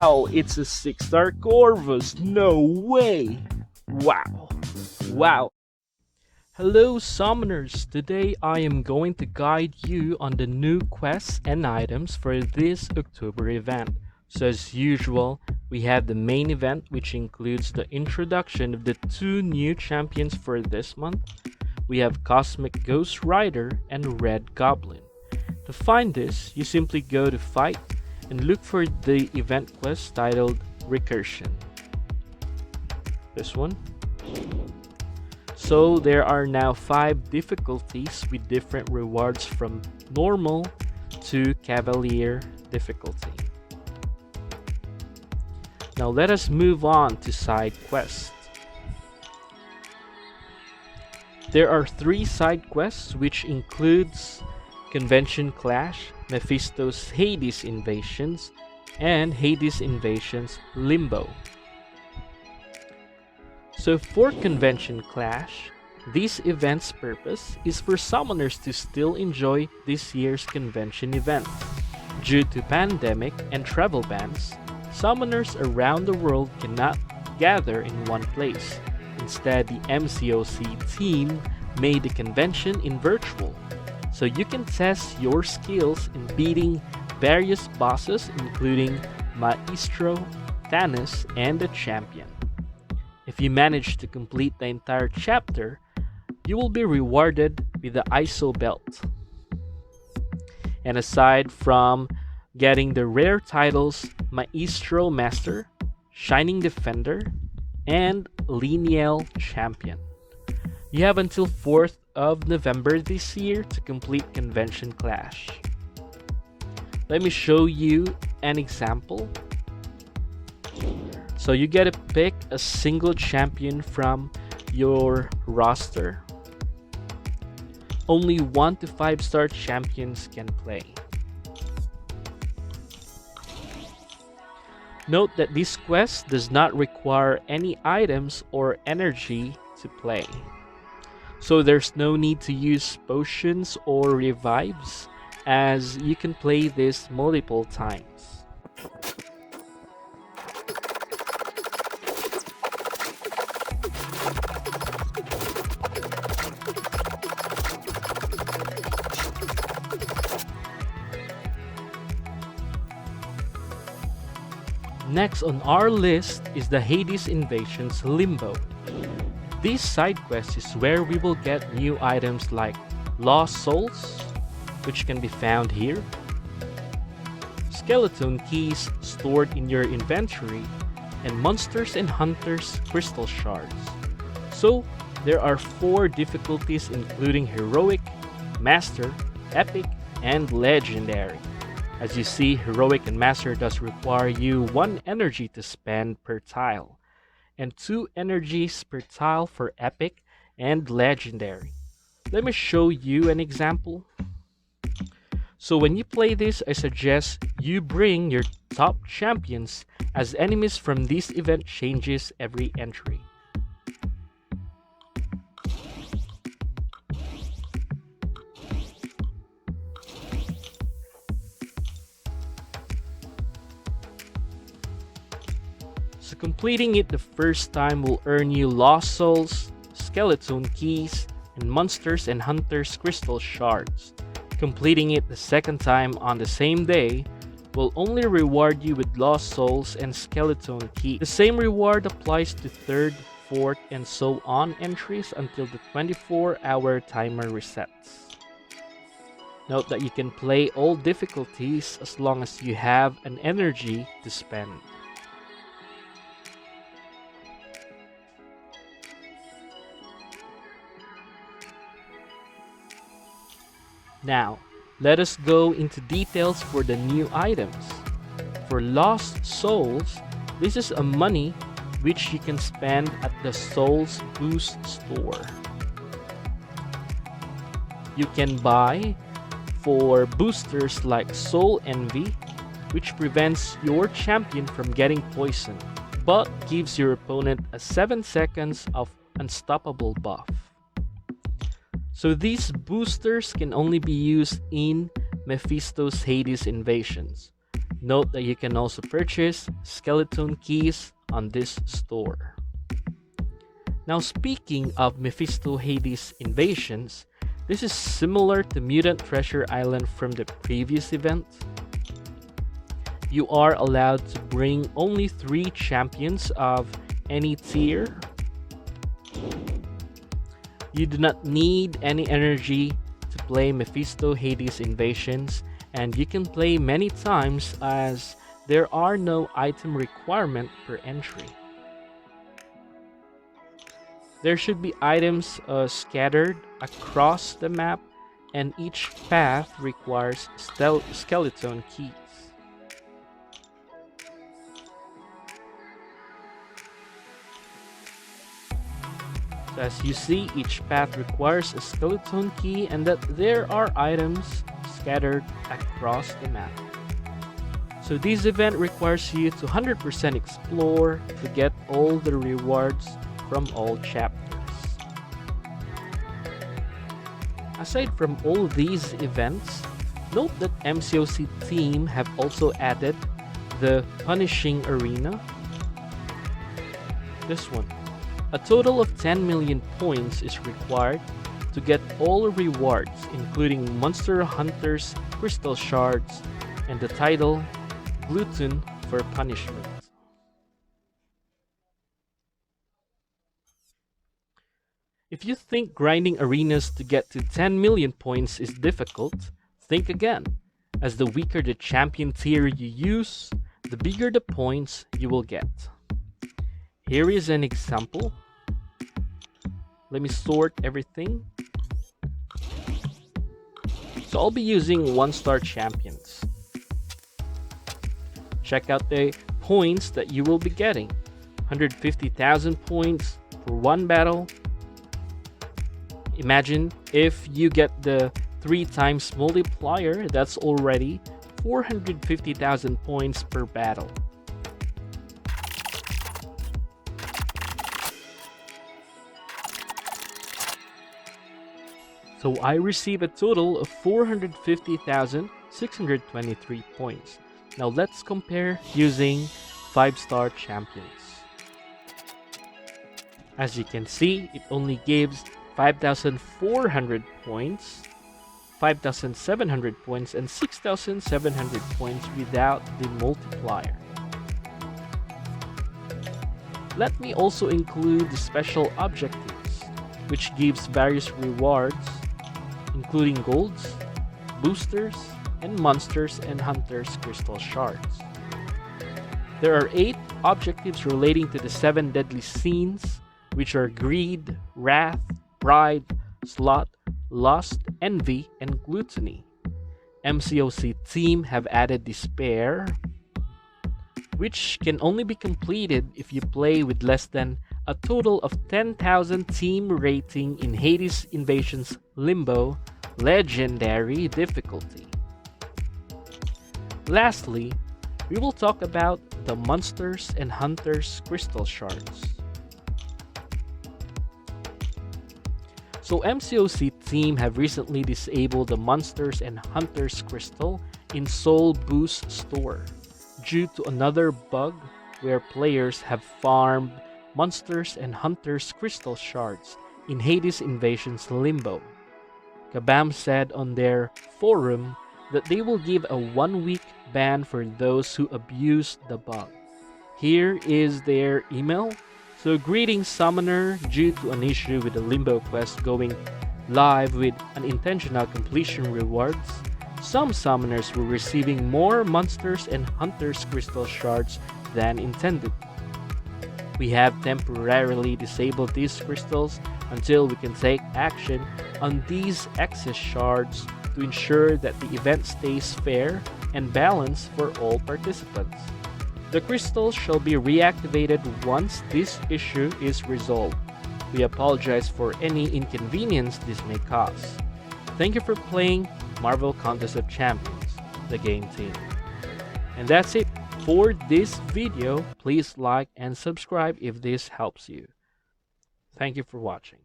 Oh, it's a 6-star Corvus. No way. Wow. Wow. Hello summoners, today I am going to guide you on the new quests and items for this October event. So as usual, we have the main event, which includes the introduction of the 2 new champions for this month. We have Cosmic Ghost Rider and Red Goblin. To find this, you simply go to Fight and look for the event quest titled Recursion. This one. So there are now 5 difficulties with different rewards from normal to cavalier difficulty. Now let us move on to side quests. There are 3 side quests, which includes Convention Clash, Mephisto's Hades Invasions, and Hades Invasions Limbo. So for Convention Clash, this event's purpose is for summoners to still enjoy this year's convention event. Due to pandemic and travel bans, summoners around the world cannot gather in one place. Instead, the MCOC team made the convention in virtual, so you can test your skills in beating various bosses including Maestro, Thanos, and the Champion. If you manage to complete the entire chapter, you will be rewarded with the ISO belt. And aside from getting the rare titles Maestro Master, Shining Defender, and Lineal Champion, you have until 4th of November this year to complete Convention Clash. Let me show you an example. So you get to pick a single champion from your roster. Only 1 to 5-star champions can play. Note that this quest does not require any items or energy to play. So there's no need to use potions or revives, as you can play this multiple times. Next on our list is the Hades Invasions Limbo. This side quest is where we will get new items like Lost Souls, which can be found here, Skeleton Keys stored in your inventory, and Monsters and Hunters Crystal Shards. So there are 4 difficulties including Heroic, Master, Epic, and Legendary. As you see, Heroic and Master does require you 1 energy to spend per tile, and 2 energies per tile for Epic and Legendary. Let me show you an example. So when you play this, I suggest you bring your top champions, as enemies from this event changes every entry. So completing it the first time will earn you Lost Souls, Skeleton Keys, and Monsters and Hunters Crystal Shards. Completing it the second time on the same day will only reward you with Lost Souls and Skeleton Keys. The same reward applies to 3rd, 4th, and so on entries until the 24-hour timer resets. Note that you can play all difficulties as long as you have an energy to spend. Now, let us go into details for the new items. For Lost Souls, this is a money which you can spend at the Souls Boost store. You can buy for boosters like Soul Envy, which prevents your champion from getting poisoned, but gives your opponent a 7 seconds of unstoppable buff. So these boosters can only be used in Mephisto's Hades Invasions. Note that you can also purchase skeleton keys on this store. Now, speaking of Mephisto Hades invasions, this is similar to Mutant Treasure Island from the previous event. You are allowed to bring only 3 champions of any tier. You do not need any energy to play Mephisto Hades invasions, and you can play many times as there are no item requirement per entry. There should be items scattered across the map, and each path requires skeleton keys. So as you see, each path requires a skeleton key, and that there are items scattered across the map. So this event requires you to 100% explore to get all the rewards from all chapters. Aside from all these events, note that MCOC team have also added the Punishing Arena. This one. A total of 10 million points is required to get all rewards, including Monster Hunter's Crystal Shards and the title Glutton for Punishment. If you think grinding arenas to get to 10 million points is difficult, think again, as the weaker the champion tier you use, the bigger the points you will get. Here is an example. Let me sort everything. So I'll be using 1-star champions. Check out the points that you will be getting. 150,000 points for 1 battle. Imagine if you get the 3 times multiplier, that's already 450,000 points per battle. So I receive a total of 450,623 points. Now let's compare using 5-star champions. As you can see, it only gives 5,400 points, 5,700 points, and 6,700 points without the multiplier. Let me also include the special objectives, which gives various rewards, including golds, boosters, and monsters and hunters crystal shards. There are 8 objectives relating to the 7 deadly sins, which are greed, wrath, pride, sloth, lust, envy, and gluttony. MCOC team have added despair, which can only be completed if you play with less than a total of 10,000 team rating in Hades Invasion's Limbo Legendary difficulty. Lastly, we will talk about the monsters and hunters crystal shards. So MCOC team have recently disabled the monsters and hunters crystal in Soul Boost store due to another bug where players have farmed monsters and hunters crystal shards in Hades Invasion's Limbo. Kabam said on their forum that they will give a 1-week ban for those who abuse the bug. Here is their email. So greetings summoner, due to an issue with the Limbo quest going live with unintentional completion rewards, some summoners were receiving more monsters and hunters crystal shards than intended. We have temporarily disabled these crystals until we can take action on these excess shards to ensure that the event stays fair and balanced for all participants. The crystals shall be reactivated once this issue is resolved. We apologize for any inconvenience this may cause. Thank you for playing Marvel Contest of Champions, the game team. And that's it for this video. Please like and subscribe if this helps you. Thank you for watching.